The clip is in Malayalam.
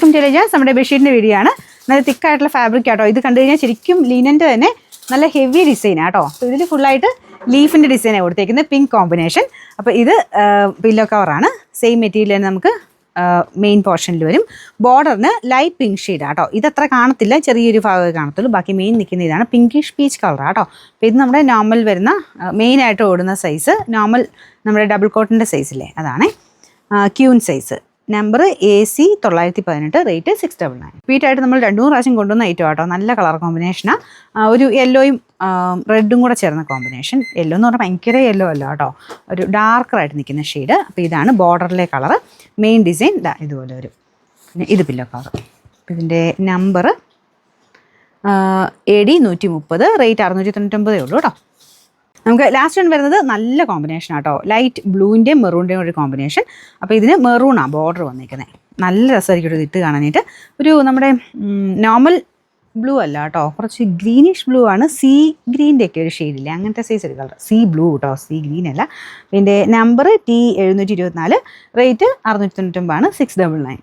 Welcome to legends. നമ്മുടെ ബെഡ്ഷീറ്റിൻ്റെ വീഡിയോ ആണ്. നല്ല തിക്കായിട്ടുള്ള ഫാബ്രിക് ആട്ടോ. ഇത് കണ്ടു കഴിഞ്ഞാൽ ശരിക്കും ലീനൻ്റെ തന്നെ നല്ല ഹെവി ഡിസൈനാണ് കേട്ടോ. അപ്പോൾ ഇതിൽ ഫുള്ളായിട്ട് ലീഫിൻ്റെ ഡിസൈനാണ് കൊടുത്തേക്കുന്നത്, പിങ്ക് കോമ്പിനേഷൻ. അപ്പോൾ ഇത് പില്ലോ കവറാണ്. സെയിം മെറ്റീരിയൽ തന്നെ നമുക്ക് മെയിൻ പോർഷനിൽ വരും. ബോർഡറിന് ലൈറ്റ് പിങ്ക് ഷെയ്ഡാണ് കേട്ടോ. ഇതത്ര കാണത്തില്ല, ചെറിയൊരു ഭാഗമേ കാണത്തുള്ളൂ. ബാക്കി മെയിൻ നിൽക്കുന്ന ഇതാണ് പിങ്കിഷ് പീച്ച് കളറാണ് കേട്ടോ. അപ്പോൾ ഇത് നമ്മുടെ നോർമൽ വരുന്ന മെയിനായിട്ട് ഓടുന്ന സൈസ്, നോർമൽ നമ്മുടെ ഡബിൾ കോട്ടിൻ്റെ സൈസില്ലേ അതാണ്. Queen size, number AC 918, rate 699. റിപ്പീറ്റായിട്ട് നമ്മൾ 2-3 പ്രാവശ്യം കൊണ്ടുവന്ന ഐറ്റം ആട്ടോ. നല്ല കളർ കോമ്പിനേഷനാണ്. ഒരു യെല്ലോയും റെഡും കൂടെ ചേർന്ന കോമ്പിനേഷൻ. യെല്ലോ എന്ന് പറഞ്ഞാൽ ഭയങ്കര യെല്ലോ അല്ല കേട്ടോ, ഒരു ഡാർക്കറായിട്ട് നിൽക്കുന്ന ഷെയ്ഡ്. അപ്പോൾ ഇതാണ് ബോർഡറിലെ കളർ. മെയിൻ ഡിസൈൻ ഇതുപോലെ വരും. പിന്നെ ഇത് പില്ലോ കളർ. അപ്പോൾ ഇതിൻ്റെ നമ്പർ AD 130, റേറ്റ് 699 ഉള്ളൂ കേട്ടോ. നമുക്ക് ലാസ്റ്റ് വൺ വരുന്നത് നല്ല കോമ്പിനേഷൻ ആട്ടോ. ലൈറ്റ് ബ്ലൂവിൻ്റെയും മെറൂണിൻ്റെയും ഒരു കോമ്പിനേഷൻ. അപ്പോൾ ഇതിന് മെറൂണാണ് ബോർഡർ വന്നിരിക്കുന്നത്. നല്ല രസമായിരിക്കും ഇത് ഇട്ട് കാണാനായിട്ട്. ഒരു നമ്മുടെ നോർമൽ ബ്ലൂ അല്ല കേട്ടോ, കുറച്ച് ഗ്രീനിഷ് ബ്ലൂ ആണ്. സീ ഗ്രീൻ്റെ ഒക്കെ ഒരു ഷെയ്ഡില്ലേ, അങ്ങനത്തെ സൈസ് ഒരു കളർ. സീ ബ്ലൂ കേട്ടോ, സീ ഗ്രീൻ അല്ല. ഇതിൻ്റെ നമ്പർ T 724, റേറ്റ് 699, 699.